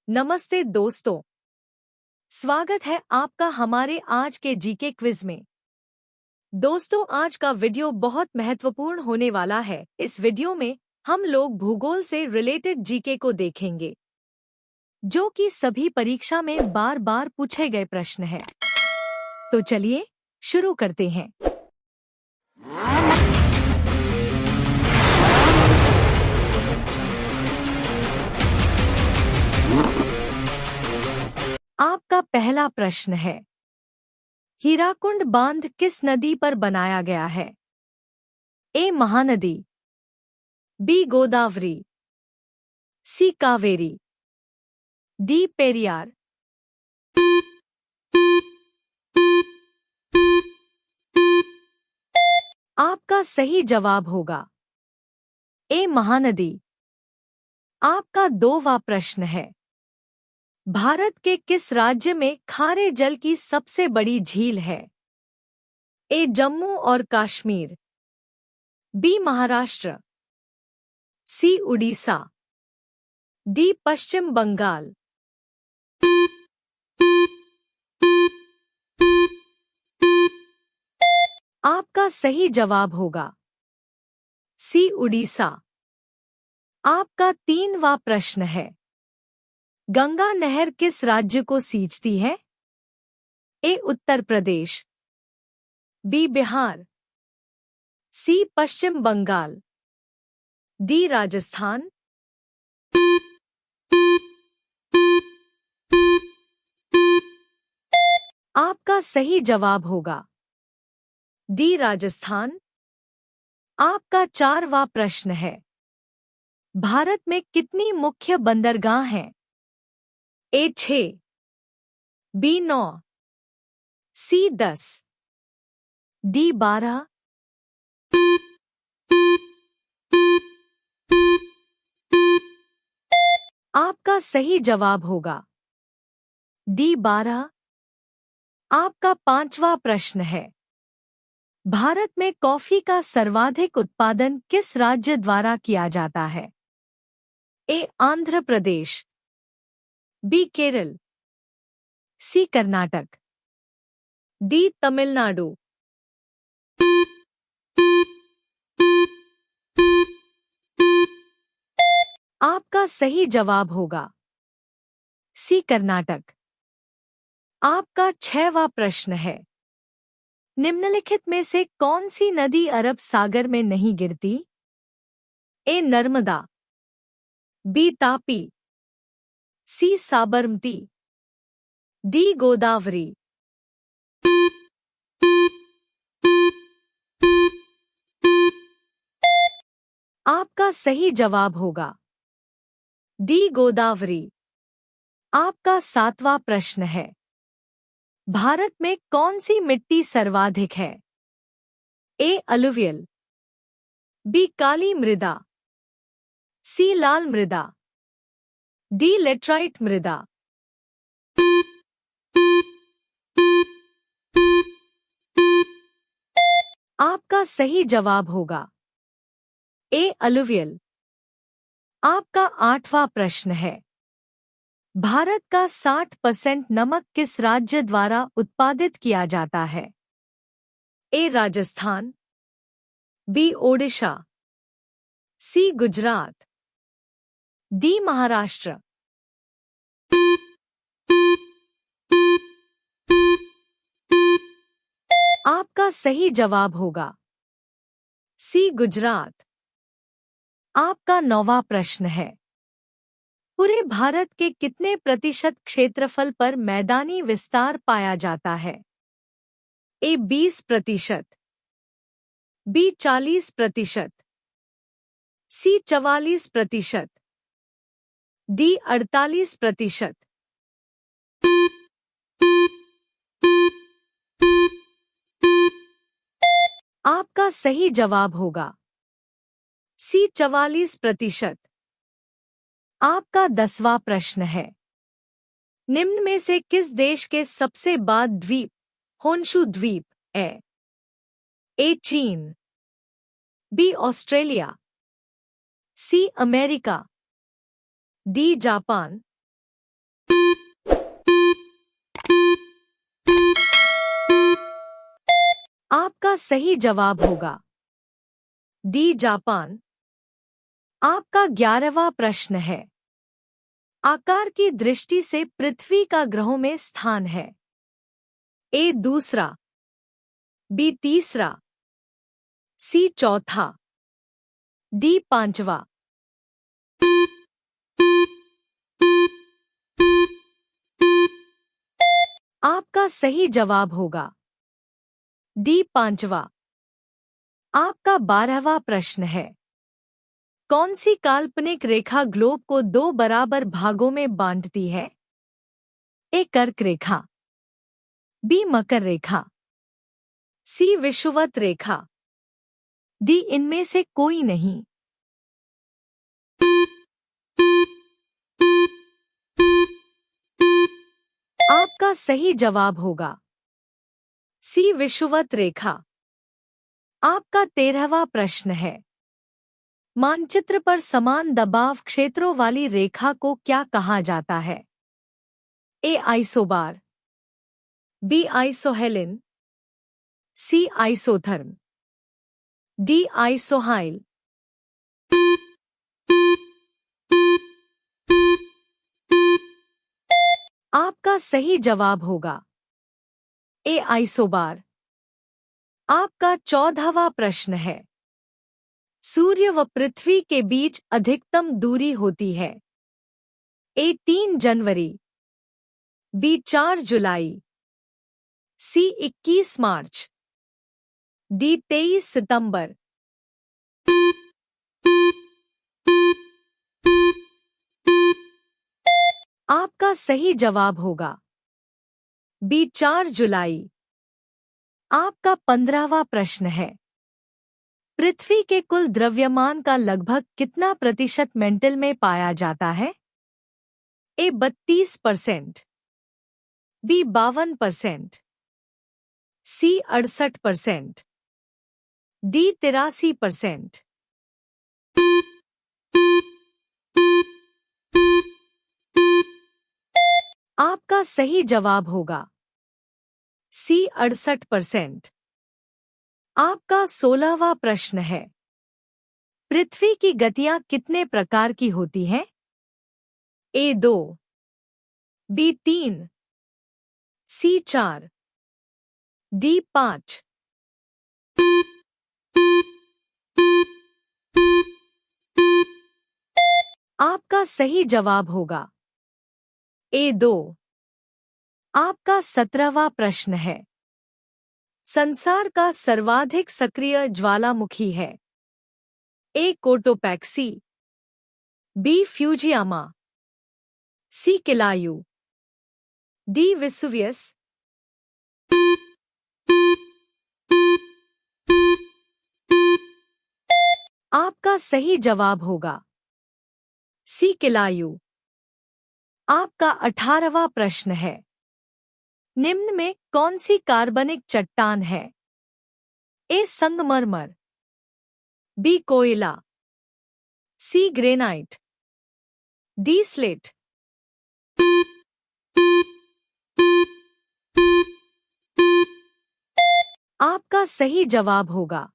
नमस्ते दोस्तों, स्वागत है आपका हमारे आज के जीके क्विज में। दोस्तों, आज का वीडियो बहुत महत्वपूर्ण होने वाला है। इस वीडियो में हम लोग भूगोल से रिलेटेड जीके को देखेंगे, जो कि सभी परीक्षा में बार बार पूछे गए प्रश्न है। तो चलिए शुरू करते हैं। आपका पहला प्रश्न है, हीराकुंड बांध किस नदी पर बनाया गया है? ए महानदी, बी गोदावरी, सी कावेरी, डी पेरियार। आपका सही जवाब होगा ए महानदी। आपका दोवा प्रश्न है, भारत के किस राज्य में खारे जल की सबसे बड़ी झील है? ए जम्मू और कश्मीर, बी महाराष्ट्र, सी उड़ीसा, डी पश्चिम बंगाल। आपका सही जवाब होगा सी उड़ीसा। आपका तीनवा प्रश्न है, गंगा नहर किस राज्य को सींचती है? ए उत्तर प्रदेश, बी बिहार, सी पश्चिम बंगाल, डी राजस्थान। आपका सही जवाब होगा डी राजस्थान। आपका चारवा प्रश्न है, भारत में कितनी मुख्य बंदरगाह हैं? ए 6, बी 9, सी 10, डी 12। आपका सही जवाब होगा डी 12। आपका पांचवा प्रश्न है, भारत में कॉफी का सर्वाधिक उत्पादन किस राज्य द्वारा किया जाता है? ए आंध्र प्रदेश, बी केरल, सी कर्नाटक, डी तमिलनाडु। आपका सही जवाब होगा सी कर्नाटक। आपका छठवां प्रश्न है, निम्नलिखित में से कौन सी नदी अरब सागर में नहीं गिरती? ए नर्मदा, बी तापी, सी साबरमती, डी गोदावरी। आपका सही जवाब होगा डी गोदावरी। आपका सातवां प्रश्न है, भारत में कौन सी मिट्टी सर्वाधिक है? ए अलुवियल, बी काली मृदा, सी लाल मृदा, डी लेटराइट मृदा। आपका सही जवाब होगा ए अलुवियल। आपका आठवां प्रश्न है, भारत का 60% नमक किस राज्य द्वारा उत्पादित किया जाता है? ए राजस्थान, बी ओडिशा, सी गुजरात, डी महाराष्ट्र। आपका सही जवाब होगा सी गुजरात। आपका नौवां प्रश्न है, पूरे भारत के कितने प्रतिशत क्षेत्रफल पर मैदानी विस्तार पाया जाता है? ए 20%, बी 40%, सी 44%, डी 48%। आपका सही जवाब होगा सी 44%। आपका 10वां प्रश्न है, निम्न में से किस देश के सबसे बाद द्वीप होन्शु द्वीप है? ए चीन, B Australia, C America, D Japan, आपका सही जवाब होगा डी जापान। आपका 11वां प्रश्न है। आकार की दृष्टि से पृथ्वी का ग्रहों में स्थान है। ए दूसरा, बी तीसरा, सी चौथा, डी पांचवा। आपका सही जवाब होगा डी पांचवा। आपका 12वां प्रश्न है। कौन सी काल्पनिक रेखा ग्लोब को 2 बराबर भागों में बांटती है? ए कर्क रेखा, बी मकर रेखा, सी विषुवत रेखा, डी इनमें से कोई नहीं। आपका सही जवाब होगा सी विषुवत रेखा। आपका 13वां प्रश्न है। मानचित्र पर समान दबाव क्षेत्रों वाली रेखा को क्या कहा जाता है? ए आइसोबार, बी आइसोहेलिन, सी आइसोथर्म, डी आइसोहाइल। आपका सही जवाब होगा ए आइसोबार। आपका 14वां प्रश्न है। सूर्य व पृथ्वी के बीच अधिकतम दूरी होती है। ए 3 जनवरी, बी 4 जुलाई, सी 21 मार्च, डी 23 सितंबर। आपका सही जवाब होगा बी 4 जुलाई। आपका 15वां प्रश्न है। पृथ्वी के कुल द्रव्यमान का लगभग कितना प्रतिशत मेंटल में पाया जाता है? ए 32%, बी 52%, सी 68%, डी 83%। आपका सही जवाब होगा सी 68%। आपका 16वां प्रश्न है। पृथ्वी की गतियां कितने प्रकार की होती हैं? ए 2, बी 3, सी 4, डी 5। आपका सही जवाब होगा ए 2। आपका 17वां प्रश्न है। संसार का सर्वाधिक सक्रिय ज्वालामुखी है। ए कोटोपैक्सी, बी फ्यूजियामा, सी किलायू, डी वेसुवियस। आपका सही जवाब होगा सी किलायू। आपका 18वां प्रश्न है। निम्न में कौन सी कार्बनिक चट्टान है? ए संगमरमर, बी कोयला, सी ग्रेनाइट, डी स्लेट। आपका सही जवाब होगा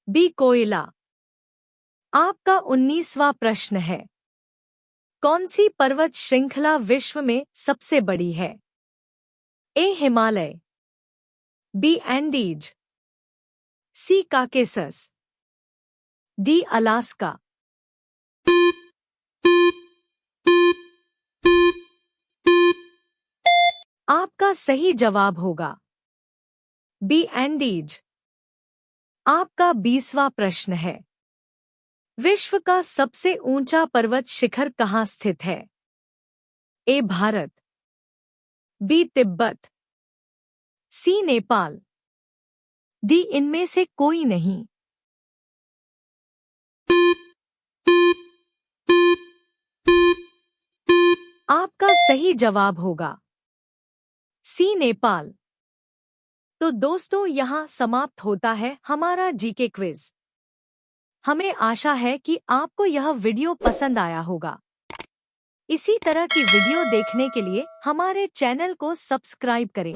बी कोयला। आपका 19वां प्रश्न है। कौन सी पर्वत श्रृंखला विश्व में सबसे बड़ी है? ए हिमालय, बी एंडीज, सी काकेसस, डी अलास्का। आपका सही जवाब होगा बी एंडीज। आपका 20वां प्रश्न है। विश्व का सबसे ऊंचा पर्वत शिखर कहाँ स्थित है? ए भारत, बी तिब्बत, सी नेपाल, डी इनमें से कोई नहीं। आपका सही जवाब होगा सी नेपाल। तो दोस्तों, यहाँ समाप्त होता है हमारा जीके क्विज। हमें आशा है कि आपको यह वीडियो पसंद आया होगा। इसी तरह की वीडियो देखने के लिए हमारे चैनल को सब्सक्राइब करें।